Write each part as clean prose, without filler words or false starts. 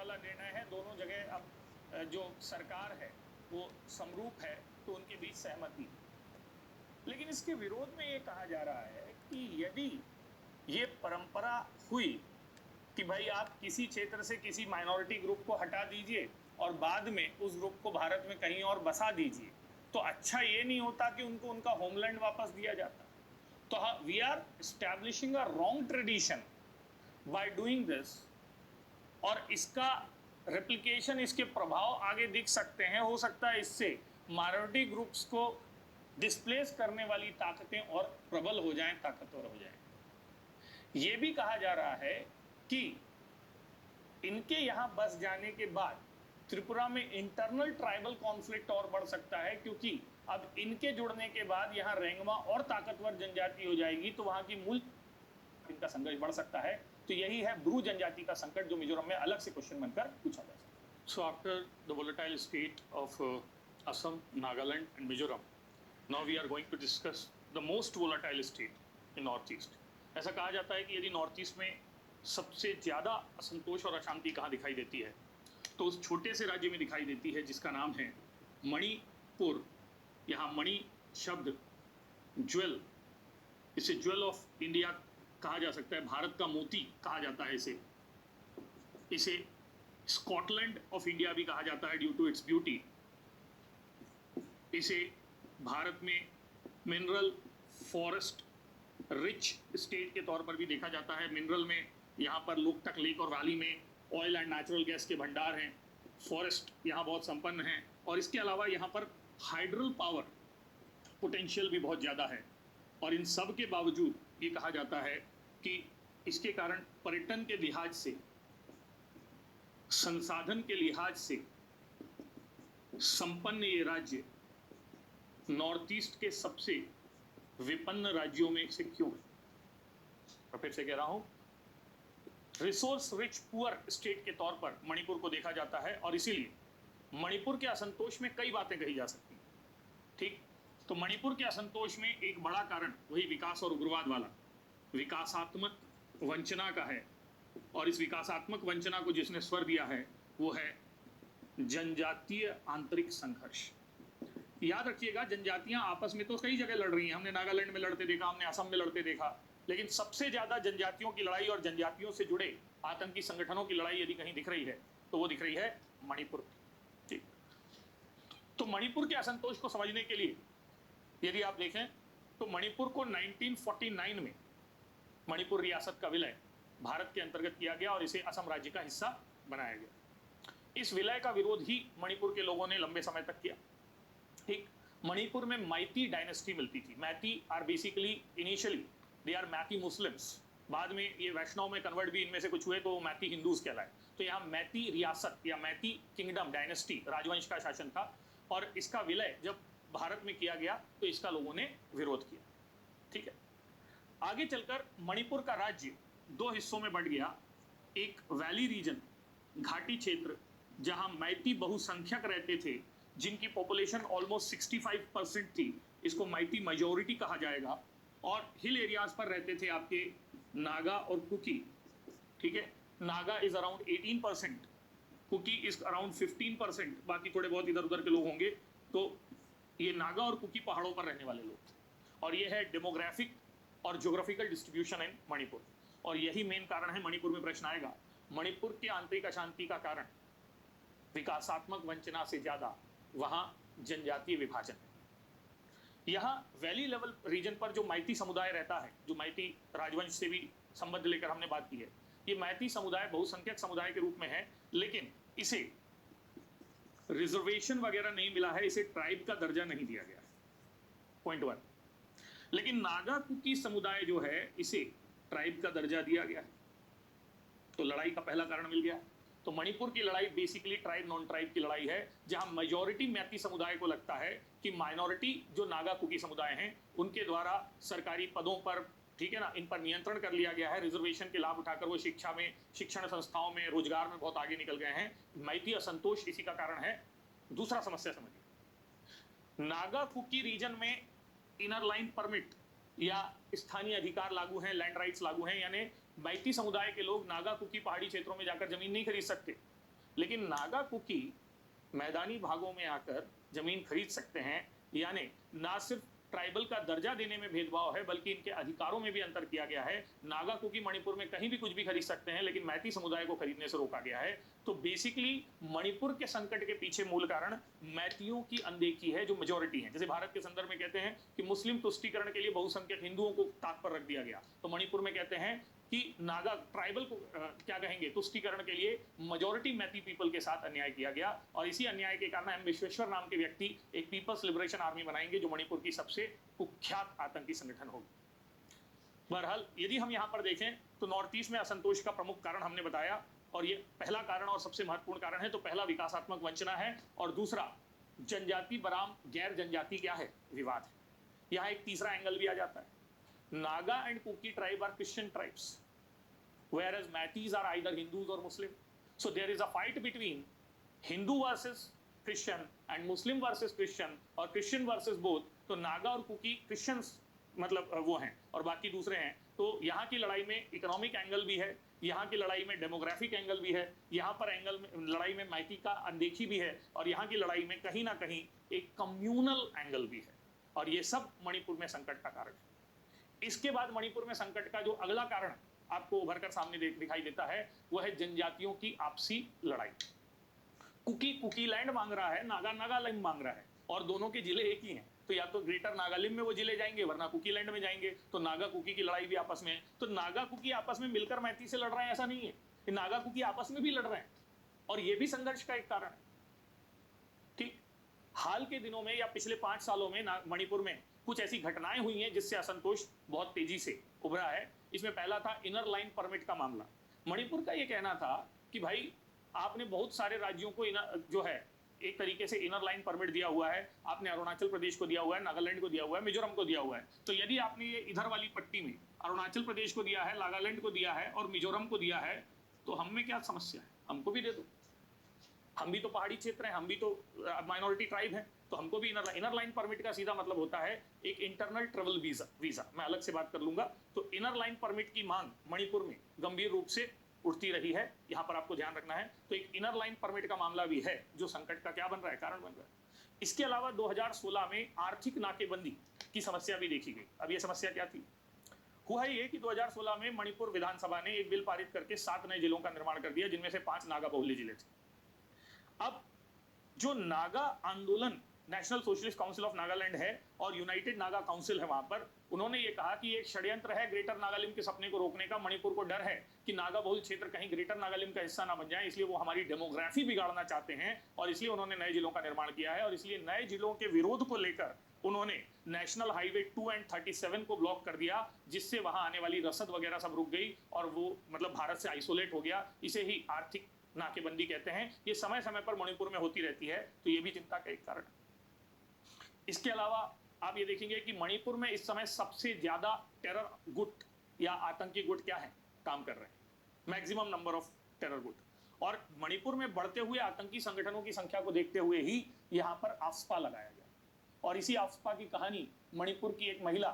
वाला निर्णय है, दोनों जगह अब जो सरकार है वो समरूप है, तो उनके बीच सहमति। लेकिन इसके विरोध में ये कहा जा रहा है कि यदि ये परंपरा हुई कि भाई आप किसी क्षेत्र से किसी माइनॉरिटी ग्रुप को हटा दीजिए और बाद में उस ग्रुप को भारत में कहीं और बसा दीजिए, तो अच्छा ये नहीं होता कि उनको उनका होमलैंड वापस दिया जाता? तो we are establishing a wrong tradition by doing this, और इसका रेप्लिकेशन, इसके प्रभाव आगे दिख सकते हैं। हो सकता है इससे माइनॉरिटी ग्रुप्स को डिस्प्लेस करने वाली ताकतें और प्रबल हो जाएं, ताकतवर हो जाएं। ये भी कहा जा रहा है कि इनके यहां बस जाने के बाद त्रिपुरा में इंटरनल ट्राइबल कॉन्फ्लिक्ट और बढ़ सकता है, क्योंकि अब इनके जुड़ने के बाद यहां रेंगमा और ताकतवर जनजाति हो जाएगी, तो वहां की मूल इनका संघर्ष बढ़ सकता है। तो यही है ब्रू जनजाति का संकट, जो मिजोरम में अलग से क्वेश्चन बनकर पूछा जा सकता है। So after the volatile state of Assam, Nagaland and Mizoram, now we are going to discuss the most volatile state in north east. ऐसा कहा जाता है कि यदि नॉर्थ ईस्ट में सबसे ज्यादा असंतोष और अशांति कहाँ दिखाई देती है, तो उस छोटे से राज्य में दिखाई देती है जिसका नाम है मणिपुर। यहाँ मणि शब्द ज्वेल, इसे ज्वेल ऑफ इंडिया कहा जा सकता है, भारत का मोती कहा जाता है इसे। इसे स्कॉटलैंड ऑफ इंडिया भी कहा जाता है ड्यू टू इट्स ब्यूटी। इसे भारत में मिनरल फॉरेस्ट रिच स्टेट के तौर पर भी देखा जाता है। मिनरल में यहाँ पर लोकटक लेक और वैली में ऑयल एंड नेचुरल गैस के भंडार हैं, फॉरेस्ट यहाँ बहुत संपन्न हैं, और इसके अलावा यहाँ पर हाइड्रल पावर पोटेंशियल भी बहुत ज़्यादा है। और इन सब के बावजूद ये कहा जाता है कि इसके कारण पर्यटन के लिहाज से, संसाधन के लिहाज से संपन्न ये राज्य नॉर्थ ईस्ट के सबसे विपन्न राज्यों में से क्यों है? मैं फिर से कह रहा हूं, रिसोर्स रिच पुअर स्टेट के तौर पर मणिपुर को देखा जाता है, और इसीलिए मणिपुर के असंतोष में कई बातें कही जा सकती हैं। ठीक, तो मणिपुर के असंतोष में एक बड़ा कारण वही विकास और उग्रवाद वाला विकासात्मक वंचना का है, और इस विकासात्मक वंचना को जिसने स्वर दिया है वो है जनजातीय आंतरिक संघर्ष। याद रखिएगा, जनजातियां आपस में तो कई जगह लड़ रही हैं। हमने नागालैंड में लड़ते देखा, हमने असम में लड़ते देखा, लेकिन सबसे ज्यादा जनजातियों की लड़ाई और जनजातियों से जुड़े आतंकी संगठनों की लड़ाई यदि कहीं दिख रही है तो वो दिख रही है मणिपुर। ठीक, तो मणिपुर के असंतोष को समझने के लिए यदि आप देखें तो मणिपुर को 1949 में मणिपुर रियासत का विलय भारत के अंतर्गत किया गया और इसे असम राज्य का हिस्सा बनाया गया। इस विलय का विरोध ही मणिपुर के लोगों ने लंबे समय तक किया। ठीक, मणिपुर में मैती डायनेस्टी मिलती थी। Meitei are basically initially they are Meitei Muslims, बाद में ये वैष्णव में कन्वर्ट भी इनमें से कुछ हुए तो मैती हिंदूज कहलाए। तो यहाँ मैती रियासत या मैती किंगडम डायनेस्टी राजवंश का शासन था, और इसका विलय जब भारत में किया गया तो इसका लोगों ने विरोध किया। ठीक है, आगे चलकर मणिपुर का राज्य दो हिस्सों में बंट गया। एक वैली रीजन, घाटी क्षेत्र, जहां मैती बहुसंख्यक रहते थे, जिनकी पॉपुलेशन ऑलमोस्ट 65% थी, इसको मैती मेजॉरिटी कहा जाएगा। और हिल एरियाज पर रहते थे आपके नागा और कुकी। ठीक है, Naga is around 18%, Kuki is around 15%, बाकी थोड़े बहुत इधर उधर के लोग होंगे। तो ये नागा और कुकी पहाड़ों पर रहने वाले लोग थे, और ये है डेमोग्राफिक और ज्योग्राफिकल डिस्ट्रीब्यूशन इन मणिपुर। और यही मेन कारण है, मणिपुर में प्रश्न आएगा, मणिपुर की आंतरिक अशांति का कारण विकासात्मक वंचना से ज्यादा वहां जनजातीय विभाजन। यहाँ वैली लेवल रीजन पर जो मैती समुदाय रहता है, जो मैती राजवंश से भी संबंध लेकर हमने बात की है, ये मैती समुदाय बहुसंख्यक समुदाय के रूप में है, लेकिन इसे रिजर्वेशन वगैरह नहीं मिला है, इसे ट्राइब का दर्जा नहीं दिया गया है, पॉइंट 1। लेकिन नागा कुकी समुदाय जो है, इसे ट्राइब का दर्जा दिया गया है, तो लड़ाई का पहला कारण मिल गया। तो मणिपुर की लड़ाई बेसिकली ट्राइब नॉन ट्राइब की लड़ाई है, जहां मेजॉरिटी मैती समुदाय को लगता है कि माइनॉरिटी जो नागा कुकी समुदाय हैं उनके द्वारा सरकारी पदों पर, ठीक है ना, इन पर नियंत्रण कर लिया गया है। रिजर्वेशन के लाभ उठाकर वो शिक्षा में, शिक्षण संस्थाओं में, रोजगार में बहुत आगे निकल गए हैं। मैती असंतोष इसी का कारण है। दूसरा समस्या समझिए, नागा कुकी रीजन में इनर लाइन परमिट या स्थानीय अधिकार लागू हैं, लैंड राइट्स लागू हैं, यानी मैती समुदाय के लोग नागा कुकी पहाड़ी क्षेत्रों में जाकर जमीन नहीं खरीद सकते। लेकिन नागा कुकी मैदानी भागों में आकर जमीन खरीद सकते हैं, यानी ना सिर्फ ट्राइबल का दर्जा देने में भेदभाव है बल्कि इनके अधिकारों में भी अंतर किया गया है। नागा कुकी मणिपुर में कहीं भी कुछ भी खरीद सकते हैं, लेकिन मैती समुदाय को खरीदने से रोका गया है। तो बेसिकली मणिपुर के संकट के पीछे मूल कारण मैतियों की अनदेखी है, जो मेजोरिटी है। जैसे भारत के संदर्भ में कहते हैं कि मुस्लिम तुष्टीकरण के लिए बहुसंख्यक हिंदुओं को ताक पर रख दिया गया, तो मणिपुर में कहते हैं कि नागा ट्राइबल को क्या कहेंगे, तुष्टीकरण के लिए मेजोरिटी मैती पीपल के साथ अन्याय किया गया। और इसी अन्याय के कारण एम विश्वेश्वर नाम के व्यक्ति एक पीपल्स लिबरेशन आर्मी बनाएंगे, जो मणिपुर की सबसे कुख्यात आतंकी संगठन होगी। बहरहाल यदि हम यहाँ पर देखें तो नॉर्थ ईस्ट में असंतोष का प्रमुख कारण हमने बताया, और ये पहला कारण और सबसे महत्वपूर्ण कारण है। तो पहला विकासात्मक वंचना है, और दूसरा जनजाति बनाम गैर जनजाति क्या है, विवाद है। यहाँ एक तीसरा एंगल भी आ जाता है। Naga and Kuki tribe are Christian tribes, whereas Meiteis are either Hindus or Muslim. So there is a fight between Hindu versus Christian and Muslim versus Christian, और Christian versus both. तो नागा और cookie Christians मतलब वो हैं और बाकी दूसरे हैं। तो यहाँ की लड़ाई में इकोनॉमिक एंगल भी है, यहाँ की लड़ाई में डेमोग्राफिक एंगल भी है, यहाँ पर एंगल में लड़ाई में मैती का अनदेखी भी है, और यहाँ की लड़ाई में कहीं ना कहीं एक कम्युनल एंगल भी है। और ये सब मणिपुर में संकट का कारण है। इसके बाद मणिपुर में संकट का जो अगला कारण आपको उभर कर सामने दिखाई देता है, वह है जनजातियों की आपसी लड़ाई। कुकी लैंड मांग रहा है, नागा नागालैंड मांग रहा है, और दोनों के जिले एक ही हैं। तो या तो ग्रेटर नागालैंड में वो जिले जाएंगे, वरना कुकी लैंड में जाएंगे। तो नागा कुकी की लड़ाई भी आपस में है। तो नागा कुकी आपस में मिलकर मैती से लड़ रहे हैं, ऐसा नहीं है कि नागा कुकी आपस में भी लड़ रहे हैं, और ये भी संघर्ष का एक कारण है। ठीक, हाल के दिनों में या पिछले 5 सालों में मणिपुर में कुछ ऐसी घटनाएं हुई हैं जिससे असंतोष बहुत तेजी से उभरा है। इसमें पहला था इनर लाइन परमिट का मामला। मणिपुर का ये कहना था कि भाई आपने बहुत सारे राज्यों को जो है एक तरीके से इनर लाइन परमिट दिया हुआ है। आपने अरुणाचल प्रदेश को दिया हुआ है, नागालैंड को दिया हुआ है, मिजोरम को दिया हुआ है। तो यदि आपने ये इधर वाली पट्टी में अरुणाचल प्रदेश को दिया है, नागालैंड को दिया है और मिजोरम को दिया है, तो हम में क्या समस्या है, हमको भी दे दो। हम भी तो पहाड़ी क्षेत्र हैं, हम भी तो माइनॉरिटी ट्राइब हैं, तो हमको भी इनर लाइन परमिट का सीधा मतलब होता है एक इंटरनल ट्रेवल वीजा। मैं अलग से बात कर लूंगा। तो इनर लाइन परमिट की मांग मणिपुर में गंभीर रूप से उठती रही है, यहाँ पर आपको ध्यान रखना है। तो एक इनर लाइन परमिट का मामला भी है जो संकट का क्या बन रहा है, कारण बन रहा है। इसके अलावा 2016 में आर्थिक नाकेबंदी की समस्या भी देखी गई। अब ये समस्या क्या थी, हुआ ये कि 2016 में मणिपुर विधानसभा ने एक बिल पारित करके 7 नए जिलों का निर्माण कर दिया, जिनमें से 5 नागा बहुल्य जिले थे। अब जो नागा आंदोलन, national socialist council of Nagaland है और यूनाइटेड नागा काउंसिल है, वहां पर उन्होंने ये कहा कि एक षड्यंत्र है ग्रेटर नागालैंड के सपने को रोकने का। मणिपुर को डर है कि नागा बहुल क्षेत्र कहीं ग्रेटर नागालैंड का हिस्सा ना बन जाए, इसलिए वो हमारी डेमोग्राफी बिगाड़ना चाहते हैं, और इसलिए उन्होंने नए जिलों का निर्माण किया है। और इसलिए नए जिलों के विरोध को लेकर उन्होंने नेशनल हाईवे 2 और 37 को ब्लॉक कर दिया, जिससे वहां आने वाली रसद वगैरह सब रुक गई और वो मतलब भारत से आइसोलेट हो गया। इसे ही आर्थिक नाकेबंदी कहते हैं। ये समय समय पर मणिपुर में होती रहती है, तो ये भी चिंता का एक कारण है। इसके अलावा आप ये देखेंगे कि मणिपुर में इस समय सबसे ज्यादा टेरर गुट या आतंकी गुट क्या है, काम कर रहे हैं, मैक्सिमम नंबर ऑफ टेरर गुट। और मणिपुर में बढ़ते हुए आतंकी संगठनों की संख्या को देखते हुए ही यहाँ पर आफ्सपा लगाया गया। और इसी आफ्सपा की कहानी मणिपुर की एक महिला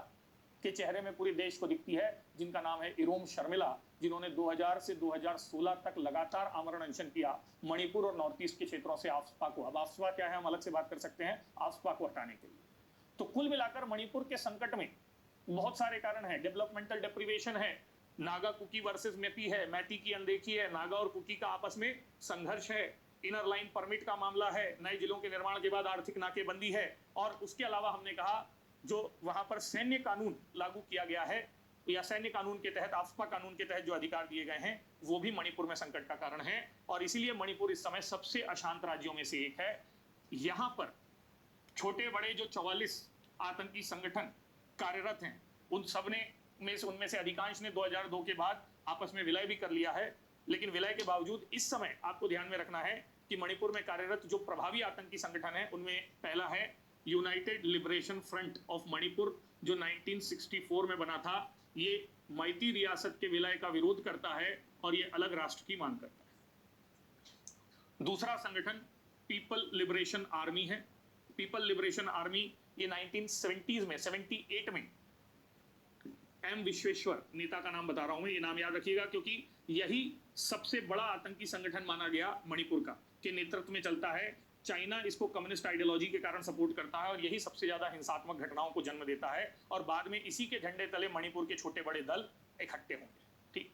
के चेहरे में पूरे देश को दिखती है, जिनका नाम है इरोम शर्मिला, जिन्होंने 2000 से 2016 तक लगातार आमरण अनशन किया मणिपुर और नॉर्थ ईस्ट के क्षेत्रों से आफ्सपा को। अब आफ्सपा क्या है हम अलग से बात कर सकते हैं, आफ्सपा को हटाने के लिए। तो कुल मिलाकर मणिपुर के संकट में बहुत सारे कारण हैं। डेवलपमेंटल डिप्रीवेशन है, नागा कुकी वर्सेस मैती है, मैती की अनदेखी है, नागा और कुकी का आपस में संघर्ष है, इनर लाइन परमिट का मामला है, नए जिलों के निर्माण के बाद आर्थिक नाकेबंदी है, और उसके अलावा हमने कहा जो वहां पर सैन्य कानून लागू किया गया है या सैन्य कानून के तहत, आफ्सपा कानून के तहत जो अधिकार दिए गए हैं, वो भी मणिपुर में संकट का कारण है। और इसीलिए मणिपुर इस समय सबसे अशांत राज्यों में से एक है। यहाँ पर छोटे बड़े जो 44 आतंकी संगठन कार्यरत हैं, उनमें से अधिकांश ने 2002 के बाद आपस में विलय भी कर लिया है। लेकिन विलय के बावजूद इस समय आपको ध्यान में रखना है कि मणिपुर में कार्यरत जो प्रभावी आतंकी संगठन है, उनमें पहला है United liberation front of Manipur, जो 1964 में बना था। ये मैती रियासत के विलय का विरोध करता है और ये अलग राष्ट्र की मांग करता है। दूसरा संगठन पीपल लिबरेशन आर्मी है। पीपल लिबरेशन आर्मी ये 1970s में 78 में एम विश्वेश्वर नेता का नाम बता रहा हूं मैं, ये नाम याद रखिएगा क्योंकि यही सबसे बड़ा आतंकी संगठन माना गया मणिपुर का, के नेतृत्व में चलता है। चाइना इसको कम्युनिस्ट आइडियोलॉजी के कारण सपोर्ट करता है और यही सबसे ज्यादा हिंसात्मक घटनाओं को जन्म देता है, और बाद में इसी के झंडे तले मणिपुर के छोटे बड़े दल इकट्ठे होंगे। ठीक।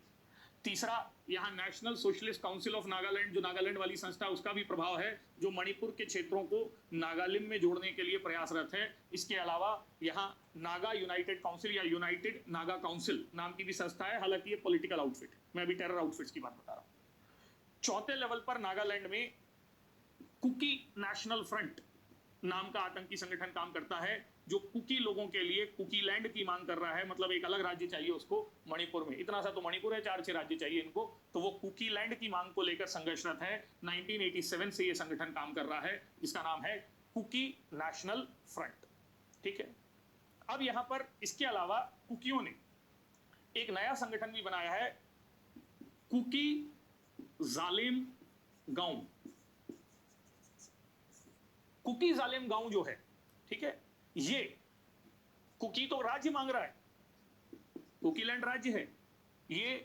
तीसरा, यहाँ national socialist council of Nagaland, जो नागालैंड वाली संस्था, उसका भी प्रभाव है, जो मणिपुर के क्षेत्रों को नागालैंड में जोड़ने के लिए प्रयासरत है। इसके अलावा यहाँ नागा यूनाइटेड काउंसिल या यूनाइटेड नागा काउंसिल नाम की भी संस्था है, हालांकि ये पॉलिटिकल आउटफिट, मैं अभी टेरर आउटफिट्स की बात बता रहा हूँ। चौथे लेवल पर नागालैंड में कुकी नेशनल फ्रंट नाम का आतंकी संगठन काम करता है, जो कुकी लोगों के लिए कुकी लैंड की मांग कर रहा है, मतलब एक अलग राज्य चाहिए उसको मणिपुर में। इतना सा तो मणिपुर है, 4-6 राज्य चाहिए इनको, तो वो कुकी लैंड की मांग को लेकर संघर्षरत है। 1987 से ये संगठन काम कर रहा है, जिसका नाम है कुकी नेशनल फ्रंट। ठीक है। अब यहां पर इसके अलावा कुकियों ने एक नया संगठन भी बनाया है, कुकी जालिम गांव। कुकी जालिम गांव जो है, ठीक है, ये कुकी तो राज्य मांग रहा है, कुकी लैंड राज्य है, ये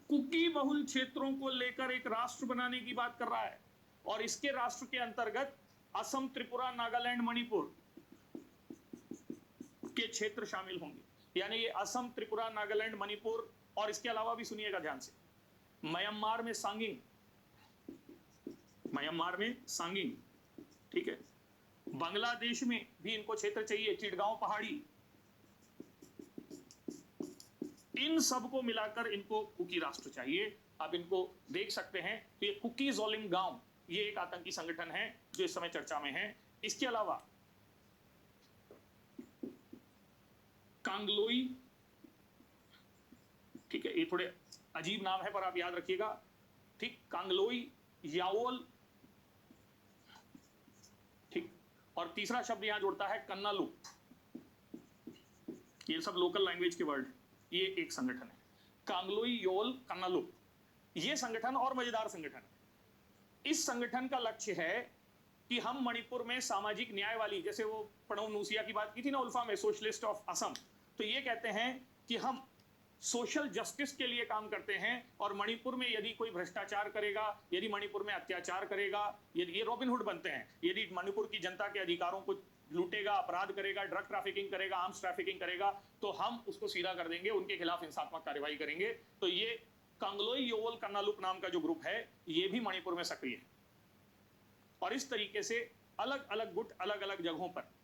कुकी बहुल क्षेत्रों को लेकर एक राष्ट्र बनाने की बात कर रहा है, और इसके राष्ट्र के अंतर्गत असम, त्रिपुरा, नागालैंड, मणिपुर के क्षेत्र शामिल होंगे। यानी ये असम, त्रिपुरा, नागालैंड, मणिपुर, और इसके अलावा भी सुनिएगा ध्यान से, म्यांमार में सांगिंग, म्यांमार में सांगिंग, ठीक है, बांग्लादेश में भी इनको क्षेत्र चाहिए, चिटगांव पहाड़ी, इन सबको मिलाकर इनको कुकी राष्ट्र चाहिए। अब इनको देख सकते हैं, तो ये कुकी जालिम गांव, ये एक आतंकी संगठन है जो इस समय चर्चा में है। इसके अलावा कांगलोई, ठीक है, ये थोड़े अजीब नाम है पर आप याद रखिएगा, ठीक, कांगलोई, याओल, ठीक, और तीसरा शब्द यहां जोड़ता है कन्नालू। ये सब लोकल लैंग्वेज के वर्ड, ये एक संगठन है, कांगलोई, योल, कन्नालू। ये संगठन और मजेदार संगठन है। इस संगठन का लक्ष्य है कि हम मणिपुर में सामाजिक न्याय वाली, जैसे वो प्रणव नूसिया की बात की थी ना उल्फा में, सोशलिस्ट ऑफ असम, तो ये कहते हैं कि हम सोशल जस्टिस के लिए काम करते हैं, और मणिपुर में यदि कोई भ्रष्टाचार करेगा, यदि मणिपुर में अत्याचार करेगा, यदि ये रॉबिनहुड बनते हैं, यदि मणिपुर की जनता के अधिकारों को लूटेगा, अपराध करेगा, ड्रग ट्रैफिकिंग करेगा, आर्म्स ट्रैफिकिंग करेगा, तो हम उसको सीधा कर देंगे, उनके खिलाफ हिंसात्मक कार्रवाई करेंगे। तो ये कांगलोई, योवल, कन्नालुक नाम का जो ग्रुप है, ये भी मणिपुर में सक्रिय है, और इस तरीके से अलग अलग गुट अलग अलग जगहों पर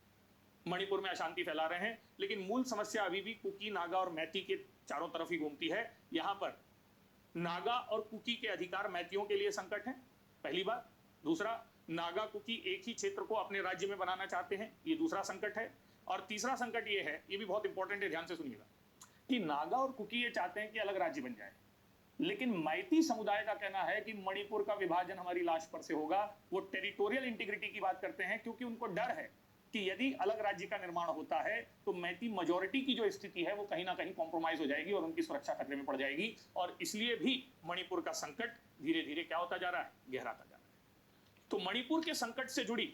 मणिपुर में अशांति फैला रहे हैं। लेकिन मूल समस्या अभी भी कुकी, नागा और मैती के चारों तरफ ही घूमती है। यहां पर नागा और कुकी के अधिकार मैतियों के लिए संकट है, पहली बात। दूसरा, नागा कुकी एक ही क्षेत्र को अपने राज्य में बनाना चाहते हैं, ये दूसरा संकट है। और तीसरा संकट ये है, ये भी बहुत इंपॉर्टेंट है, ध्यान से सुनिएगा, कि नागा और कुकी ये चाहते हैं कि अलग राज्य बन जाए, लेकिन मैती समुदाय का कहना है कि मणिपुर का विभाजन हमारी लाश पर से होगा। वो टेरिटोरियल इंटीग्रिटी की बात करते हैं, क्योंकि उनको डर है कि यदि अलग राज्य का निर्माण होता है तो मैती मेजॉरिटी की जो स्थिति है वो कहीं ना कहीं कॉम्प्रोमाइज हो जाएगी और उनकी सुरक्षा खतरे में पड़ जाएगी। और इसलिए भी मणिपुर का संकट धीरे धीरे क्या होता जा रहा है, गहराता जा रहा है। तो मणिपुर के संकट से जुड़ी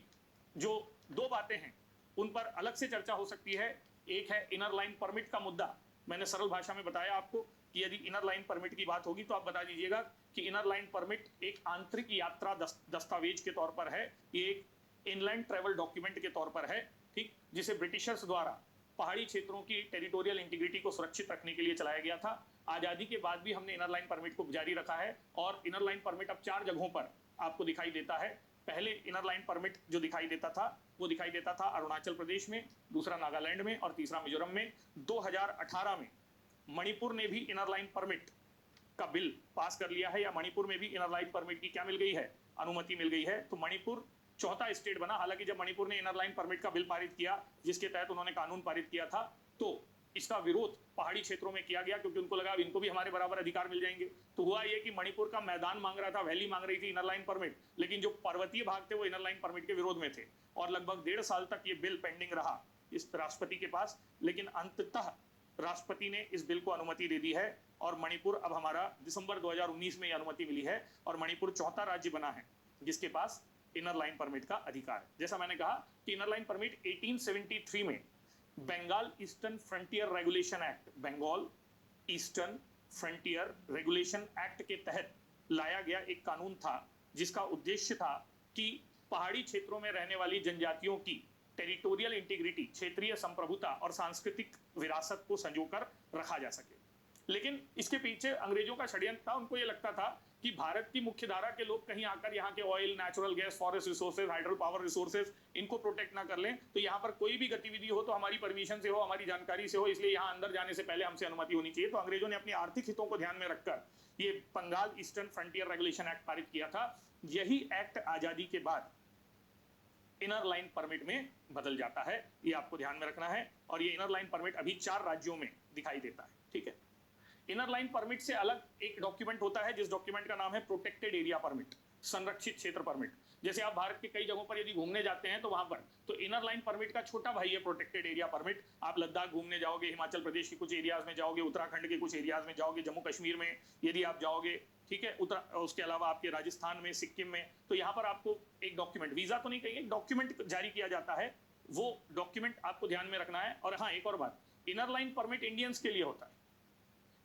जो दो बातें हैं उन पर अलग से चर्चा हो सकती है। एक है इनर लाइन परमिट का मुद्दा। मैंने सरल भाषा में बताया आपको कि यदि इनर लाइन परमिट की बात होगी तो आप बता दीजिएगा कि इनर लाइन परमिट एक आंतरिक यात्रा दस्तावेज के तौर पर है, ये एक इनलैंड ट्रैवल डॉक्यूमेंट के तौर पर है, ठीक, जिसे ब्रिटिशर्स द्वारा पहाड़ी क्षेत्रों की टेरिटोरियल इंटीग्रिटी को सुरक्षित रखने के लिए चलाया गया था। आजादी के बाद भी हमने इनर लाइन परमिट को जारी रखा है, और इनर लाइन परमिट अब 4 जगहों पर आपको दिखाई देता है। पहले इनर लाइन परमिट जो दिखाई देता था वो दिखाई देता था अरुणाचल प्रदेश में, दूसरा नागालैंड में और तीसरा मिजोरम में। 2018 में मणिपुर ने भी इनर लाइन परमिट का बिल पास कर लिया है, या मणिपुर में भी इनर लाइन परमिट की क्या मिल गई है, अनुमति मिल गई है। तो मणिपुर चौथा स्टेट बना। हालांकि जब मणिपुर ने इनर लाइन परमिट का बिल पारित किया, जिसके तहत उन्होंने कानून पारित किया था, तो इसका विरोध पहाड़ी क्षेत्रों में किया गया, क्योंकि उनको लगा अब इनको भी हमारे बराबर अधिकार मिल जाएंगे। तो हुआ ये कि मणिपुर का मैदान मांग रहा था, वैली मांग रही थी इनर लाइन परमिट, लेकिन जो पर्वतीय भाग थे वो इनर लाइन परमिट के विरोध में थे, और लगभग 1.5 साल तक ये बिल पेंडिंग रहा इस राष्ट्रपति के पास। लेकिन अंततः राष्ट्रपति ने इस बिल को अनुमति दे दी है, और मणिपुर अब हमारा दिसंबर 2019 में यह अनुमति मिली है, और मणिपुर चौथा राज्य बना है जिसके पास इनर लाइन परमिट का अधिकार है। जैसा मैंने कहा कि इनर लाइन परमिट 1873 में Bengal eastern frontier regulation act, Bengal eastern frontier regulation act के तहत लाया गया एक कानून था, जिसका उद्देश्य था कि पहाड़ी क्षेत्रों में रहने वाली जनजातियों की टेरिटोरियल इंटीग्रिटी, क्षेत्रीय संप्रभुता और सांस्कृतिक विरासत को संजोकर रखा जा सके। लेकिन इसके पीछे अंग्रेजों का षड्यंत्र था। उनको ये लगता था कि भारत की मुख्य धारा के लोग कहीं आकर यहाँ के oil, natural gas, forest resources, hydro power resources, इनको प्रोटेक्ट ना कर लें, तो यहाँ पर कोई भी गतिविधि हो तो हमारी परमिशन से हो, हमारी जानकारी से हो, इसलिए यहाँ अंदर जाने से पहले हमसे अनुमति होनी चाहिए। तो अंग्रेजों ने अपनी आर्थिक हितों को ध्यान में रखकर ये Bengal eastern frontier regulation act पारित किया था। यही एक्ट आजादी के बाद इनर लाइन परमिट में बदल जाता है, ये आपको ध्यान में रखना है। और ये इनर लाइन परमिट अभी 4 राज्यों में दिखाई देता है, ठीक है। इनर लाइन परमिट से अलग एक डॉक्यूमेंट होता है, जिस डॉक्यूमेंट का नाम है प्रोटेक्टेड एरिया परमिट, संरक्षित क्षेत्र परमिट। जैसे आप भारत के कई जगहों पर यदि घूमने जाते हैं तो वहां पर तो इनर लाइन परमिट का छोटा भाई है प्रोटेक्टेड एरिया परमिट। आप लद्दाख घूमने जाओगे, हिमाचल प्रदेश के कुछ एरियाज में जाओगे, उत्तराखंड के कुछ एरियाज में जाओगे, जम्मू कश्मीर में यदि आप जाओगे, ठीक है, उसके अलावा आपके राजस्थान में, सिक्किम में, तो यहाँ पर आपको एक डॉक्यूमेंट, वीजा तो नहीं कहेंगे, डॉक्यूमेंट जारी किया जाता है। वो डॉक्यूमेंट आपको ध्यान में रखना है। और हाँ, एक और बात, इनर लाइन परमिट इंडियंस के लिए होता है,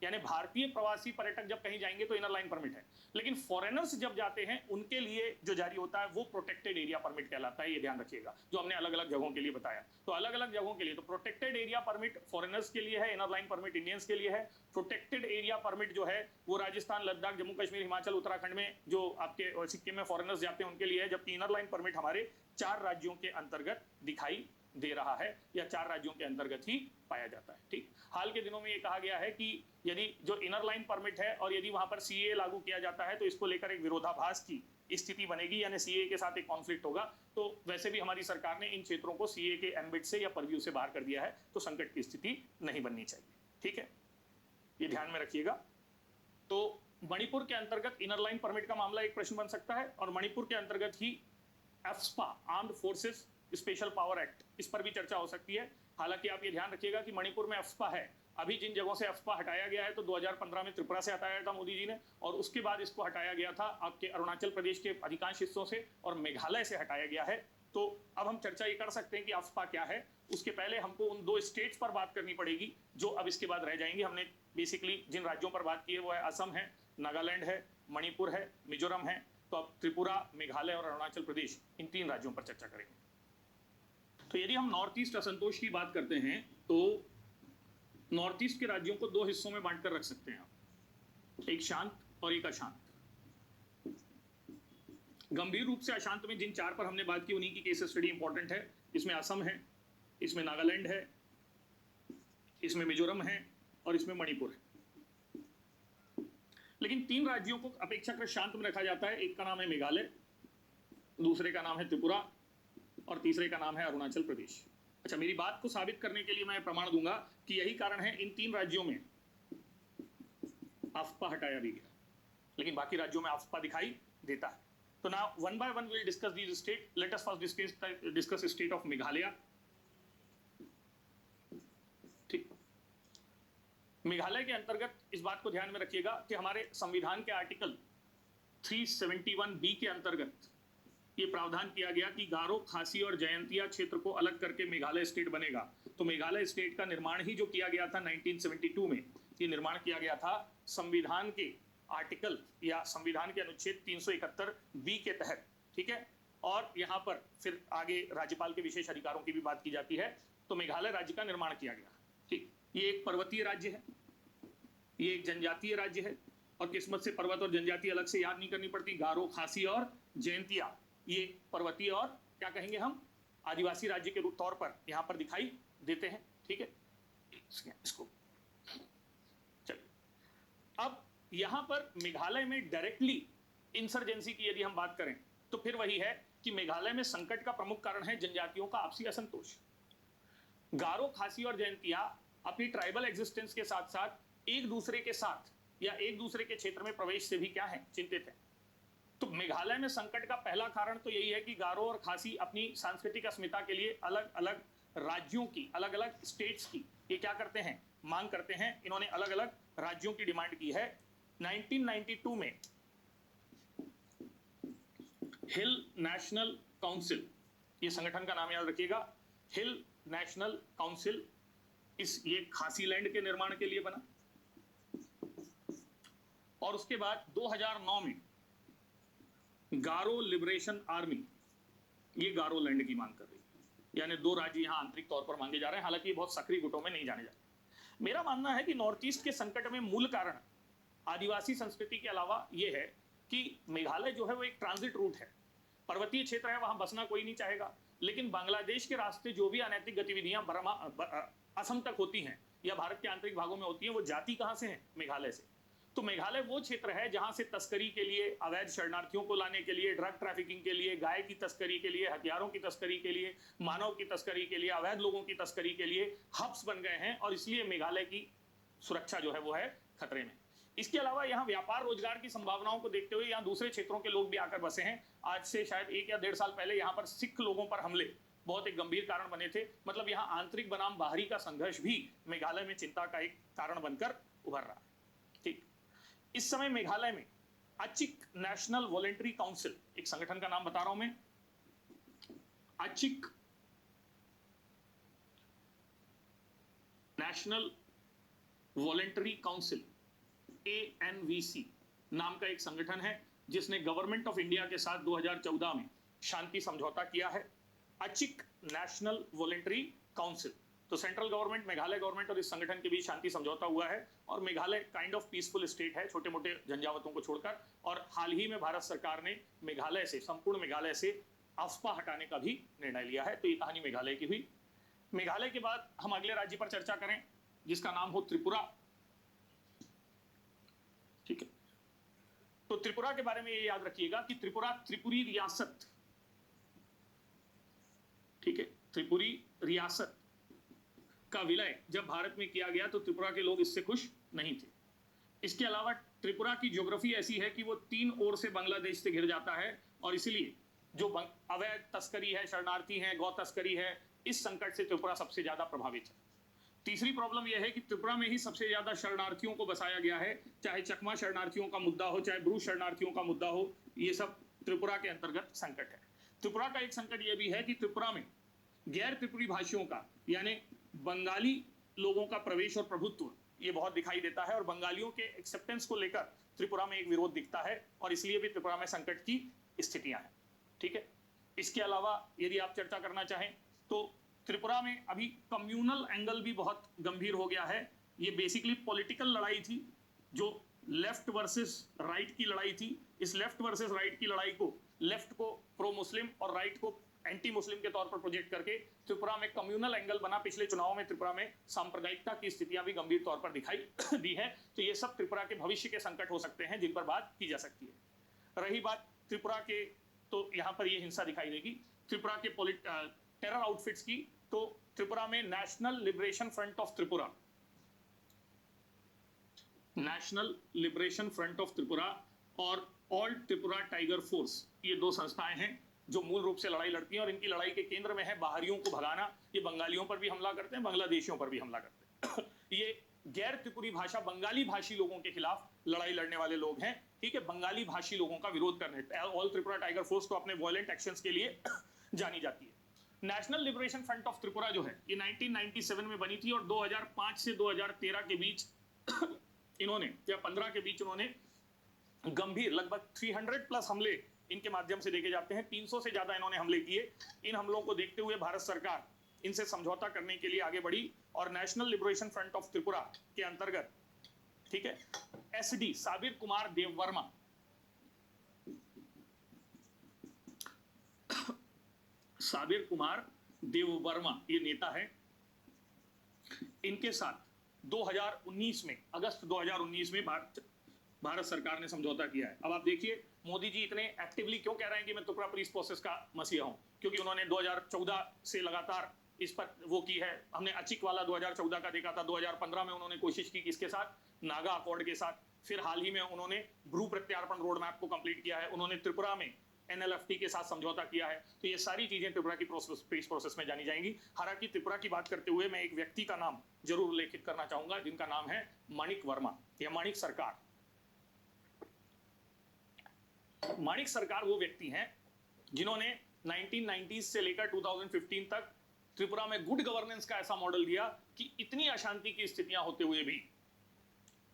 यानी भारतीय प्रवासी पर्यटक जब कहीं जाएंगे तो इनर लाइन परमिट है, लेकिन फॉरेनर्स जब जाते हैं उनके लिए जो जारी होता है वो प्रोटेक्टेड एरिया परमिट कहलाता है। ये ध्यान रखिएगा, जो हमने अलग अलग जगहों के लिए बताया। तो अलग अलग जगहों के लिए तो प्रोटेक्टेड एरिया परमिट फॉरेनर्स के लिए है, इनर लाइन परमिट इंडियंस के लिए है। प्रोटेक्टेड एरिया परमिट जो है वो राजस्थान, लद्दाख, जम्मू कश्मीर, हिमाचल, उत्तराखंड में जो आपके सिक्किम में फॉरेनर्स जाते हैं उनके लिए है, जबकि इनर लाइन परमिट हमारे 4 राज्यों के अंतर्गत दिखाई दे रहा है, या 4 राज्यों के अंतर्गत ही पाया जाता है, ठीक। हाल के दिनों में ये कहा गया है कि यदि जो इनर लाइन परमिट है और यदि वहां पर सीए लागू किया जाता है तो इसको लेकर एक विरोधाभास की स्थिति बनेगी, यानी सीए के साथ एक कॉन्फ्लिक्ट होगा। तो वैसे भी हमारी सरकार ने इन क्षेत्रों को सीए के एम्बिट से या परव्यू से बाहर कर दिया है, तो संकट की स्थिति नहीं बननी चाहिए, ठीक है, ये ध्यान में रखिएगा। तो मणिपुर के अंतर्गत इनर लाइन परमिट का मामला एक प्रश्न बन सकता है, और मणिपुर के अंतर्गत ही AFSPA, armed forces special power act, इस पर भी चर्चा हो सकती है। हालांकि आप ये ध्यान रखिएगा कि मणिपुर में एफ्स्पा है, अभी जिन जगहों से एफ्स्पा हटाया गया है, तो 2015 में त्रिपुरा से हटाया था मोदी जी ने, और उसके बाद इसको हटाया गया था आपके अरुणाचल प्रदेश के अधिकांश हिस्सों से, और मेघालय से हटाया गया है। तो अब हम चर्चा ये कर सकते हैं कि एफ्स्पा क्या है। उसके पहले हमको उन 2 स्टेट्स पर बात करनी पड़ेगी जो अब इसके बाद रह जाएंगी। हमने बेसिकली जिन राज्यों पर बात की है वो है असम है, नागालैंड है, मणिपुर है, मिजोरम है। तो अब त्रिपुरा, मेघालय और अरुणाचल प्रदेश, इन 3 राज्यों पर चर्चा करेंगे। तो यदि हम नॉर्थ ईस्ट असंतोष की बात करते हैं तो नॉर्थ ईस्ट के राज्यों को 2 हिस्सों में बांटकर रख सकते हैं आप, एक शांत और एक अशांत। गंभीर रूप से अशांत में जिन 4 पर हमने बात की उन्हीं की केस स्टडी इंपॉर्टेंट है। इसमें असम है, इसमें नागालैंड है, इसमें मिजोरम है और इसमें मणिपुर है। लेकिन 3 राज्यों को अपेक्षाकृत शांत में रखा जाता है। एक का नाम है मेघालय, दूसरे का नाम है त्रिपुरा और तीसरे का नाम है अरुणाचल प्रदेश। अच्छा, मेरी बात को साबित करने के लिए मैं प्रमाण दूंगा कि यही कारण है इन 3 राज्यों में आफ्पा हटाया भी गया, लेकिन बाकी राज्यों में आफ्पा दिखाई देता है। तो now one by one will discuss these state. Let us first discuss state of Meghalaya. ठीक, मेघालय के अंतर्गत इस बात को ध्यान में रखिएगा कि हमारे संविधान के आर्टिकल 371B के अंतर्गत ये प्रावधान किया गया कि गारो, खासी और जयंतिया क्षेत्र को अलग करके मेघालय स्टेट बनेगा। तो मेघालय स्टेट का निर्माण ही जो किया गया था 1972 में, ये निर्माण किया गया था संविधान के आर्टिकल या संविधान के अनुच्छेद 371B के तहत, ठीक है। और यहाँ पर फिर आगे राज्यपाल के विशेष अधिकारों की भी बात की जाती है। तो मेघालय राज्य का निर्माण किया गया, ठीक। ये एक पर्वतीय राज्य है, ये एक जनजातीय राज्य है, और किस्मत से पर्वत और जनजाति अलग से याद नहीं करनी पड़ती। गारो, खासी और जयंतिया ये पर्वतीय और क्या कहेंगे हम, आदिवासी राज्य के तौर पर यहाँ पर दिखाई देते हैं, ठीक है। इसको चलिए, अब यहाँ पर मेघालय में डायरेक्टली इंसर्जेंसी की यदि हम बात करें तो फिर वही है कि मेघालय में संकट का प्रमुख कारण है जनजातियों का आपसी असंतोष। गारो, खासी और जयंतिया अपनी ट्राइबल एग्जिस्टेंस के साथ साथ एक दूसरे के साथ या एक दूसरे के क्षेत्र में प्रवेश से भी क्या है, चिंतित है। तो मेघालय में संकट का पहला कारण तो यही है कि गारो और खासी अपनी सांस्कृतिक अस्मिता के लिए अलग अलग राज्यों की, अलग अलग स्टेट्स की ये क्या करते हैं, मांग करते हैं। इन्होंने अलग अलग राज्यों की डिमांड की है। 1992 में हिल नेशनल काउंसिल, ये संगठन का नाम याद रखिएगा, हिल नेशनल काउंसिल, ये खासी लैंड के निर्माण के लिए बना। और उसके बाद 2009 में गारो लिबरेशन आर्मी, ये गारोलैंड की मांग कर रही है, यानी 2 राज्य यहाँ आंतरिक तौर पर मांगे जा रहे हैं, हालांकि ये बहुत सक्रिय गुटों में नहीं जाने जाते। मेरा मानना है कि नॉर्थ ईस्ट के संकट में मूल कारण आदिवासी संस्कृति के अलावा ये है कि मेघालय जो है वो एक ट्रांजिट रूट है, पर्वतीय क्षेत्र है, वहां बसना कोई नहीं चाहेगा, लेकिन बांग्लादेश के रास्ते जो भी अनैतिक गतिविधियां असम तक होती हैं या भारत के आंतरिक भागों में होती हैं, वो जाती कहां से है? मेघालय से। तो मेघालय वो क्षेत्र है जहां से तस्करी के लिए, अवैध शरणार्थियों को लाने के लिए, ड्रग ट्रैफिकिंग के लिए, गाय की तस्करी के लिए, हथियारों की तस्करी के लिए, मानव की तस्करी के लिए, अवैध लोगों की तस्करी के लिए हब्स बन गए हैं, और इसलिए मेघालय की सुरक्षा जो है वो है खतरे में। इसके अलावा यहाँ व्यापार रोजगार की संभावनाओं को देखते हुए यहाँ दूसरे क्षेत्रों के लोग भी आकर बसे हैं। आज से शायद 1 या 1.5 साल पहले यहाँ पर सिख लोगों पर हमले बहुत एक गंभीर कारण बने थे। मतलब यहाँ आंतरिक बनाम बाहरी का संघर्ष भी मेघालय में चिंता का एक कारण बनकर उभर रहा है। ठीक, इस समय मेघालय में अचिक नेशनल वॉलेंटरी काउंसिल, एक संगठन का नाम बता रहा हूं मैं, अचिक नेशनल वॉलेंटरी काउंसिल, ANVC नाम का एक संगठन है जिसने गवर्नमेंट ऑफ इंडिया के साथ 2014 में शांति समझौता किया है। अचिक नेशनल वॉलेंटरी काउंसिल, तो सेंट्रल गवर्नमेंट, मेघालय गवर्नमेंट और इस संगठन के बीच शांति समझौता हुआ है, और Meghalaya kind of peaceful state है, छोटे मोटे झंझावतों को छोड़कर। और हाल ही में भारत सरकार ने मेघालय से, संपूर्ण मेघालय से आफ्सपा हटाने का भी निर्णय लिया है। तो ये कहानी मेघालय की हुई। मेघालय के बाद हम अगले राज्य पर चर्चा करें जिसका नाम हो त्रिपुरा। ठीक है, तो त्रिपुरा के बारे में ये याद रखिएगा कि त्रिपुरा त्रिपुरी रियासत, ठीक है, त्रिपुरी रियासत का विलय जब भारत में किया गया तो त्रिपुरा के लोग इससे खुश नहीं थे। इसके अलावा त्रिपुरा की ज्योग्राफी ऐसी है कि वो 3 ओर से बांग्लादेश से घिर जाता है, और इसलिए जो अवैध तस्करी है, शरणार्थी हैं, गौ तस्करी है, इस संकट से त्रिपुरा सबसे ज्यादा प्रभावित है। तीसरी प्रॉब्लम यह है कि त्रिपुरा में ही सबसे ज्यादा शरणार्थियों को बसाया गया है, चाहे चकमा शरणार्थियों का मुद्दा हो, चाहे ब्रू शरणार्थियों का मुद्दा हो, ये सब त्रिपुरा के अंतर्गत संकट है। त्रिपुरा का एक संकट यह भी है कि त्रिपुरा में गैर त्रिपुरी भाषियों का, यानी बंगाली लोगों का प्रवेश और प्रभुत्व ये बहुत दिखाई देता है, और बंगालियों के एक्सेप्टेंस को लेकर त्रिपुरा में एक विरोध दिखता है, और इसलिए भी त्रिपुरा में संकट की स्थितियां हैं। ठीक है, इसके अलावा यदि आप चर्चा करना चाहें तो त्रिपुरा में अभी कम्युनल एंगल भी बहुत गंभीर हो गया है। ये बेसिकली पॉलिटिकल लड़ाई थी, जो लेफ्ट वर्सेस राइट की लड़ाई थी। इस लेफ्ट वर्सेस राइट की लड़ाई को, लेफ्ट को प्रो मुस्लिम और राइट को एंटी मुस्लिम के तौर पर प्रोजेक्ट करके त्रिपुरा में कम्युनल एंगल बना। पिछले चुनावों में त्रिपुरा में सांप्रदायिकता की स्थितियां भी गंभीर तौर पर दिखाई दी है। तो ये सब त्रिपुरा के भविष्य के संकट हो सकते हैं जिन पर बात की जा सकती है। रही बात त्रिपुरा के, तो यहाँ पर ये हिंसा दिखाई देगी। त्रिपुरा के टेरर आउटफिट्स की, तो त्रिपुरा में national liberation front of Tripura, national liberation front of Tripura और ऑल त्रिपुरा टाइगर फोर्स, ये 2 संस्थाएं हैं जो मूल रूप से लड़ाई लड़ती हैं, और इनकी लड़ाई के केंद्र में है बाहरियों को भगाना। ये बंगालियों पर भी हमला करते हैं, बांग्लादेशियों पर भी हमला करते हैं। ये गैर त्रिपुरी भाषा, बंगाली भाषी लोगों के खिलाफ लड़ाई लड़ने वाले लोग हैं। ठीक है, बंगाली भाषी लोगों का विरोध करने। ऑल त्रिपुरा टाइगर फोर्स तो अपने वायलेंट एक्शंस के लिए जानी जाती है। National liberation front of Tripura जो है, ये 1997 में बनी थी, और 2005 से 2013 के बीच इन्होंने, या 15 के बीच इन्होंने गंभीर, लगभग 300+ हमले इनके माध्यम से देखे जाते हैं। 300 से ज्यादा इन्होंने हमले किए। इन हमलों को देखते हुए भारत सरकार इनसे समझौता करने के लिए आगे बढ़ी, और national liberation front of Tripura के अंतर्गत, ठीक है, SD साबिर कुमार देववर्मा, साबिर कुमार देववर्मा ये नेता है। इनके साथ 2019 में, अगस्त 2019 में भारत सरकार ने समझौता किया है। अब आप देखिए मोदी जी इतने एक्टिवली क्यों कह रहे हैं कि मैं त्रिपुरा पीस प्रोसेस का मसीहा हूं, क्योंकि उन्होंने 2014 से लगातार इस पर वो की है। हमने अचिक वाला 2014 का देखा था। 2015 में उन्होंने कोशिश की किसके साथ, नागा अकॉर्ड के साथ। फिर हाल ही में उन्होंने भ्रू प्रत्यार्पण रोड मैप को कंप्लीट किया है। उन्होंने त्रिपुरा में NLFT के साथ समझौता किया है। तो ये सारी चीजें त्रिपुरा की पीस प्रोसेस में जानी जाएंगी। हालांकि त्रिपुरा की बात करते हुए मैं एक व्यक्ति का नाम जरूर उल्लेखित करना चाहूंगा, जिनका नाम है माणिक वर्मा या माणिक सरकार। माणिक सरकार वो व्यक्ति हैं जिन्होंने 1990s से लेकर 2015 तक त्रिपुरा में गुड गवर्नेंस का ऐसा मॉडल दिया कि इतनी अशांति की स्थितियां होते हुए भी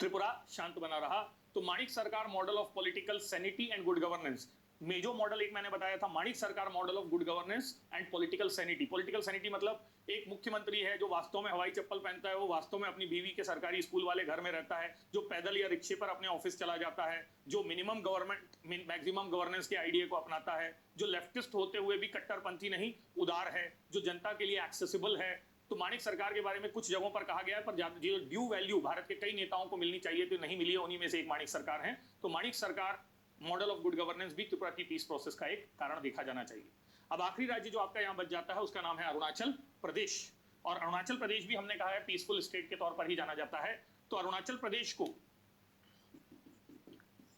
त्रिपुरा शांत बना रहा। तो माणिक सरकार model of political sanity and good governance में जो मॉडल एक मैंने बताया था, माणिक सरकार model of good governance and political sanity. Political sanity मतलब एक मुख्यमंत्री है जो वास्तव में हवाई चप्पल पहनता है, वो वास्तव में अपनी बीवी के सरकारी स्कूल वाले घर में रहता है, जो पैदल या रिक्शे पर अपने ऑफिस चला जाता है, जो मिनिमम गवर्नमेंट मैक्सिमम गवर्नेंस के आइडिया को अपनाता है, जो लेफ्टिस्ट होते हुए भी कट्टरपंथी नहीं उदार है, जो जनता के लिए एक्सेसिबल है। तो माणिक सरकार के बारे में कुछ जगहों पर कहा गया है, पर जो ड्यू वैल्यू भारत के कई नेताओं को मिलनी चाहिए तो नहीं मिली है, उन्हीं में से एक माणिक सरकार है। तो माणिक सरकार मॉडल ऑफ गुड गवर्नेंस भी त्रिपुरा की पीस प्रोसेस का एक कारण देखा जाना चाहिए। अब आखिरी राज्य जो आपका यहाँ बच जाता है उसका नाम है अरुणाचल प्रदेश, और अरुणाचल प्रदेश भी हमने कहा है पीसफुल स्टेट के तौर पर ही जाना जाता है। तो अरुणाचल प्रदेश को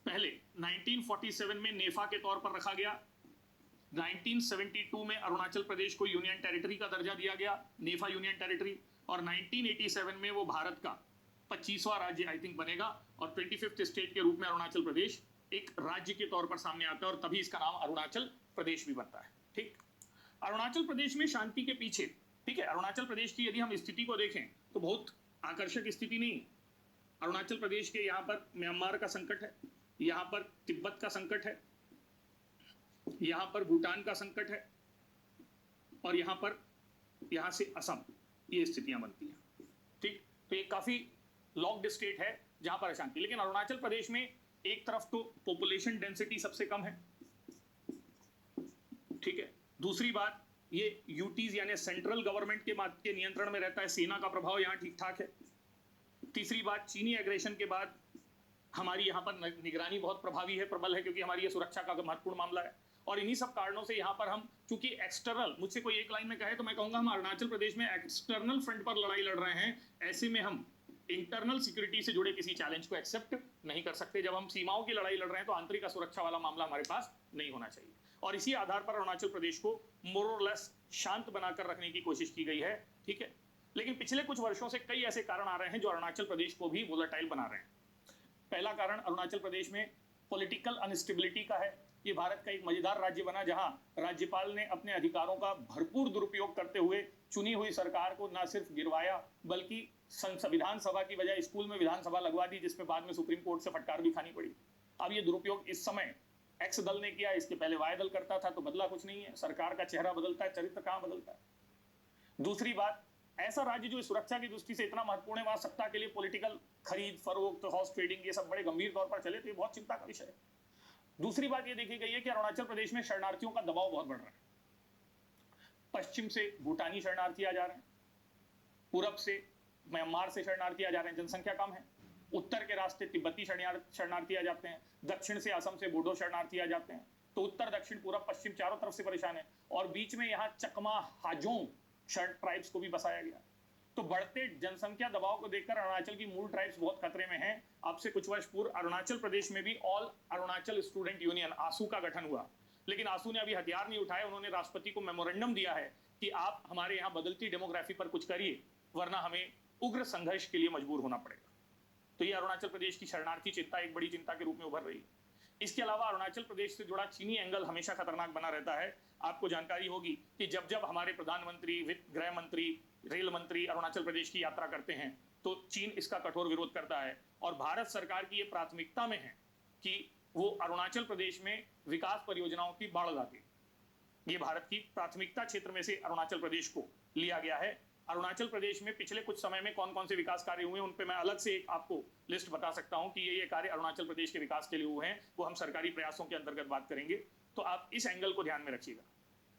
पहले 1947 में नेफा के तौर पर रखा गया, 1972 में अरुणाचल प्रदेश को यूनियन टेरिटरी का दर्जा दिया गया, नेफा यूनियन टेरिटरी, और 1987 में वो भारत का 25वां राज्य आई थिंक बनेगा, और 25th स्टेट के रूप में अरुणाचल प्रदेश एक राज्य के तौर पर सामने आता है, और तभी इसका नाम अरुणाचल प्रदेश भी बनता है। ठीक, अरुणाचल प्रदेश में शांति के पीछे, ठीक है, अरुणाचल प्रदेश की यदि हम स्थिति को देखें तो बहुत आकर्षक स्थिति नहीं। अरुणाचल प्रदेश के यहाँ पर म्यांमार का संकट है, यहाँ पर तिब्बत का संकट है, यहाँ पर भूटान का संकट है, और यहाँ से असम, ये स्थितियां बनती हैं। ठीक, तो ये काफी लॉक्ड स्टेट है जहां पर अशांति। लेकिन अरुणाचल प्रदेश में एक तरफ तो पॉपुलेशन डेंसिटी सबसे कम है, ठीक है, दूसरी बात ये यूटीज यानी सेंट्रल गवर्नमेंट के नियंत्रण में रहता है, सेना का प्रभाव यहाँ ठीक ठाक है। तीसरी बात, चीनी एग्रेशन के बाद हमारी यहाँ पर निगरानी बहुत प्रभावी है, प्रबल है, क्योंकि हमारी ये सुरक्षा का महत्वपूर्ण मामला है। और इन्हीं सब कारणों से यहाँ पर हम, चूंकि एक्सटर्नल, मुझसे कोई एक लाइन में कहे तो मैं कहूंगा हम अरुणाचल प्रदेश में एक्सटर्नल फ्रंट पर लड़ाई लड़ रहे हैं, ऐसे में हम इंटरनल सिक्योरिटी से जुड़े किसी चैलेंज को एक्सेप्ट नहीं कर सकते। जब हम सीमाओं की लड़ाई लड़ रहे हैं तो आंतरिक सुरक्षा वाला मामला हमारे पास नहीं होना चाहिए, और इसी आधार पर अरुणाचल प्रदेश को मोर और लेस शांत बनाकर रखने की कोशिश की गई है। ठीक है, लेकिन पिछले कुछ वर्षों से कई ऐसे कारण आ रहे हैं जो अरुणाचल प्रदेश को भी वोलेटाइल बना रहे हैं। पहला कारण अरुणाचल प्रदेश में पॉलिटिकल अनस्टेबिलिटी का है। ये भारत का एक मजेदार राज्य बना जहां राज्यपाल ने अपने अधिकारों का भरपूर दुरुपयोग करते हुए चुनी हुई सरकार को न सिर्फ गिरवाया, बल्कि संविधान सभा की बजाय स्कूल में विधानसभा लगवा दी, जिसमें बाद में सुप्रीम कोर्ट से फटकार भी खानी पड़ी। अब ये दुरुपयोग इस समय एक्स दल ने किया, इसके पहले वाई दल करता था, तो बदला कुछ नहीं है। सरकार का चेहरा बदलता है, चरित्र कहां बदलता है। दूसरी बात, ऐसा राज्य जो सुरक्षा की दृष्टि से इतना महत्वपूर्ण है, वहां सत्ता के लिए पॉलिटिकल खरीद फरोख्त, हॉर्स ट्रेडिंग, ये सब बड़े गंभीर तौर पर चले, तो ये बहुत चिंता का विषय है। दूसरी बात ये देखी गई है कि अरुणाचल प्रदेश में शरणार्थियों का दबाव बहुत बढ़ रहा है। पश्चिम से भूटानी शरणार्थी आ जा रहे हैं, पूरब से म्यांमार से शरणार्थी आ जा रहे हैं, जनसंख्या कम है। उत्तर के रास्ते तिब्बती शरणार्थी आ जाते हैं, दक्षिण से असम से बोडो शरणार्थी आ जाते हैं। तो उत्तर दक्षिण पूरब पश्चिम चारों तरफ से परेशान है, और बीच में यहाँ चकमा हाजोंग ट्राइब्स को भी बसाया गया। तो बढ़ते जनसंख्या दबाव को देखकर अरुणाचल की मूल ट्राइब्स बहुत खतरे में हैं। अब से कुछ वर्ष पूर्व अरुणाचल प्रदेश में भी ऑल अरुणाचल स्टूडेंट यूनियन आसू का गठन हुआ, लेकिन आसू ने अभी हथियार नहीं उठाए। उन्होंने राष्ट्रपति को मेमोरेंडम दिया है कि आप हमारे यहाँ बदलती डेमोग्राफी पर कुछ करिए, वरना हमें उग्र संघर्ष के लिए मजबूर होना पड़ेगा। तो ये अरुणाचल प्रदेश की शरणार्थी चिंता एक बड़ी चिंता के रूप में उभर रही है। इसके अलावा अरुणाचल प्रदेश से जुड़ा चीनी एंगल हमेशा खतरनाक बना रहता है। आपको जानकारी होगी कि जब जब हमारे प्रधानमंत्री, वित्त गृह मंत्री, रेल मंत्री अरुणाचल प्रदेश की यात्रा करते हैं तो चीन इसका कठोर विरोध करता है, और भारत सरकार की ये प्राथमिकता में है कि वो अरुणाचल प्रदेश में विकास परियोजनाओं की बाढ़ लाते। ये भारत की प्राथमिकता क्षेत्र में से अरुणाचल प्रदेश को लिया गया है। अरुणाचल प्रदेश में पिछले कुछ समय में कौन कौन से विकास कार्य हुए, उन पे मैं अलग से एक आपको लिस्ट बता सकता हूं कि ये कार्य अरुणाचल प्रदेश के विकास के लिए हुए हैं, वो हम सरकारी प्रयासों के अंतर्गत बात करेंगे। तो आप इस एंगल को ध्यान में रखिएगा।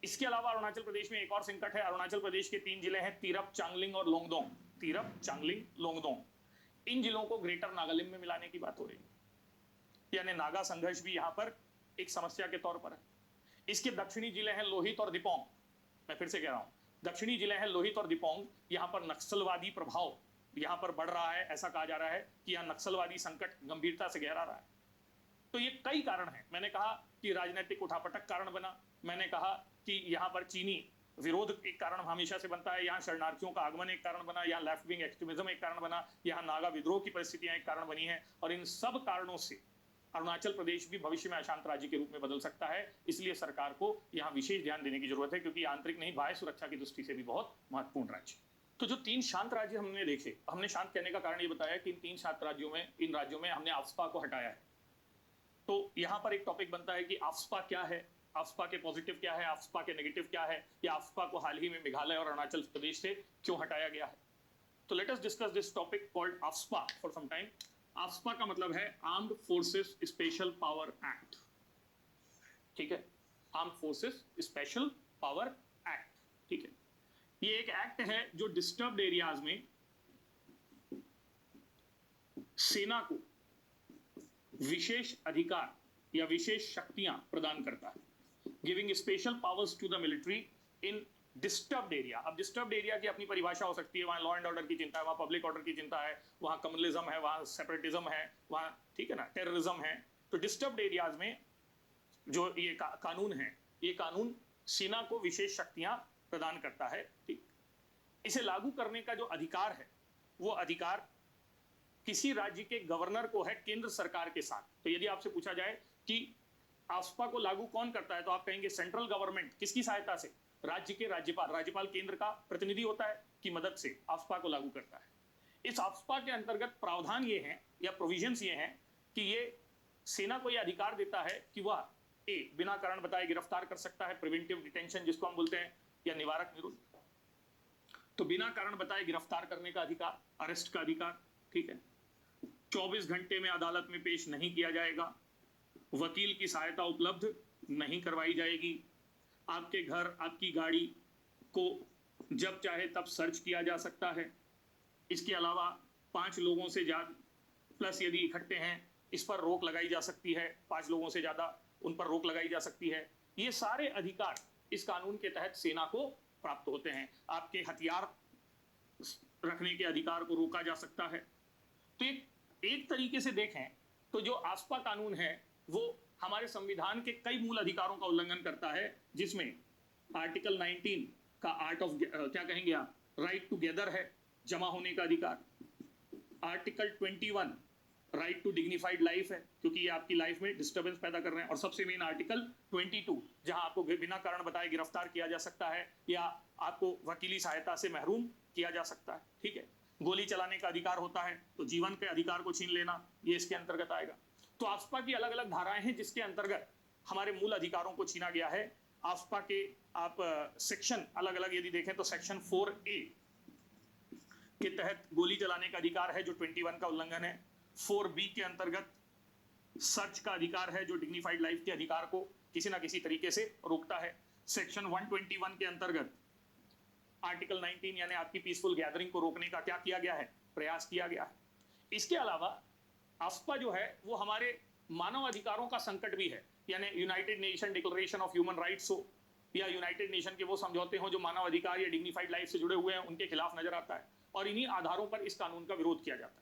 इसके अलावा अरुणाचल प्रदेश में एक और संकट है। अरुणाचल प्रदेश के 3 जिले हैं, तिरप, चांगलिंग और लोंगदोंग। तिरप, चांगलिंग, लोंगदोंग। इन जिलों को ग्रेटर नागालैंड में मिलाने की बात हो रही है, यानी नागा संघर्ष भी यहाँ पर एक समस्या के तौर पर है। इसके दक्षिणी जिले हैं लोहित और दिपोंग। मैं फिर से कह रहा हूं, दक्षिणी जिले हैं लोहित और दिपोंग। यहाँ पर नक्सलवादी प्रभाव यहाँ पर बढ़ रहा है। ऐसा कहा जा रहा है कि यहाँ नक्सलवादी संकट गंभीरता से गहरा रहा है। तो ये कई कारण हैं। मैंने कहा कि राजनीतिक उठापटक कारण बना, मैंने कहा कि यहाँ पर चीनी विरोध एक कारण हमेशा से बनता है, यहाँ शरणार्थियों का आगमन एक कारण बना, यहाँ लेफ्ट विंग एक्सट्रीमिज्म एक कारण बना, यहाँ नागा विद्रोह की परिस्थितियां एक कारण बनी है। और इन सब कारणों से अरुणाचल प्रदेश भी भविष्य में अशांत राज्य के रूप में बदल सकता है। इसलिए सरकार को यहाँ विशेष ध्यान देने की जरूरत है, क्योंकि आंतरिक नहीं बाह्य सुरक्षा की दृष्टि से भी बहुत महत्वपूर्ण राज्य। तो जो 3 शांत राज्य हमने देखे, हमने शांत कहने का कारण ये बताया कि इन 3 शांत राज्यों में, इन राज्यों में हमने आफ्स्पा को हटाया है। तो यहाँ पर एक टॉपिक बनता है कि आफ्स्पा क्या है, आफ्स्पा के पॉजिटिव क्या है, आफ्स्पा के नेगेटिव क्या है, या आफ्स्पा को हाल ही में मेघालय और अरुणाचल प्रदेश से क्यों हटाया गया है। तो let us discuss this topic called AFSPA for some time. AFSPA का मतलब है armed forces special power act, ठीक है, armed forces special power act, ठीक है। ये एक एक्ट है जो डिस्टर्ब्ड एरियाज में सेना को विशेष अधिकार या विशेष शक्तियां प्रदान करता है, giving special powers to the military in disturbed area. अब डिस्टर्ब्ड एरिया की अपनी परिभाषा हो सकती है, वहां लॉ एंड ऑर्डर की चिंता है, वहां पब्लिक ऑर्डर की चिंता है, वहां कम्युनलिज्म है, वहां सेपरेटिज्म है, वहां, ठीक है ना, टेररिज्म है। तो डिस्टर्ब्ड एरियाज में जो ये कानून है, ये कानून सेना को विशेष शक्तियां प्रदान करता है, ठीक। इसे लागू करने का जो अधिकार है, वो अधिकार किसी राज्य के गवर्नर को है केंद्र सरकार के साथ। तो यदि आपसे पूछा जाए कि आफ्स्पा को लागू कौन करता है, तो आप कहेंगे सेंट्रल गवर्नमेंट। किसकी सहायता से? राज्य के राज्यपाल। राज्यपाल केंद्र का प्रतिनिधि होता है, की मदद से आफ्स्पा को लागू करता है। इस आफ्स्पा के अंतर्गत प्रावधान ये हैं या प्रोविजंस ये हैं कि ये सेना को ये अधिकार देता है कि वह बिना कारण बताए गिरफ्तार कर सकता है, प्रिवेंटिव डिटेंशन जिसको हम बोलते हैं, या निवारक निरुद्ध। तो बिना कारण बताए गिरफ्तार करने का अधिकार, अरेस्ट का अधिकार, ठीक है। 24 घंटे में अदालत में पेश नहीं किया जाएगा, वकील की सहायता उपलब्ध नहीं करवाई जाएगी, आपके घर, आपकी गाड़ी को जब चाहे तब सर्च किया जा सकता है। इसके अलावा 5 लोगों से ज्यादा प्लस यदि इकट्ठे हैं, इस पर रोक लगाई जा सकती है। 5 लोगों से ज्यादा, उन पर रोक लगाई जा सकती है। ये सारे अधिकार इस कानून के तहत सेना को प्राप्त होते हैं। आपके हथियार रखने के अधिकार को रोका जा सकता है। तो एक तरीके से देखें तो जो आफ्स्पा कानून है वो हमारे संविधान के कई मूल अधिकारों का उल्लंघन करता है, जिसमें आर्टिकल 19 का आर्ट ऑफ क्या कहेंगे आप, राइट टू गैदर है, जमा होने का अधिकार। Article 21 right to dignified life है, क्योंकि ये आपकी लाइफ में डिस्टर्बेंस पैदा कर रहे हैं। और सबसे मेन आर्टिकल 22, जहां आपको बिना कारण बताए गिरफ्तार किया जा सकता है या आपको वकीली सहायता से महरूम किया जा सकता है, ठीक है। गोली चलाने का अधिकार होता है, तो जीवन के अधिकार को छीन लेना, ये इसके अंतर्गत आएगा। तो आफ्स्पा की अलग अलग धाराएं हैं जिसके अंतर्गत हमारे मूल अधिकारों को छीना गया है। आफ्स्पा के आप सेक्शन अलग अलग यदि देखें तो सेक्शन 4A के तहत गोली चलाने का अधिकार है, जो 21 का उल्लंघन है। 4B के अंतर्गत सर्च का अधिकार है, जो डिग्निफाइड लाइफ के अधिकार को किसी ना किसी तरीके से रोकता है। सेक्शन 121 के अंतर्गत आर्टिकल 19 यानी आपकी पीसफुल गैदरिंग को रोकने का क्या किया गया है, प्रयास किया गया है। इसके अलावा आफ्स्पा जो है वो हमारे मानव अधिकारों का संकट भी है, यानी United nation declaration of human rights हो या यूनाइटेड नेशन के वो समझौते हो जो मानव अधिकार या डिग्निफाइड लाइफ से जुड़े हुए हैं, उनके खिलाफ नजर आता है। और इन्हीं आधारों पर इस कानून का विरोध किया जाता है।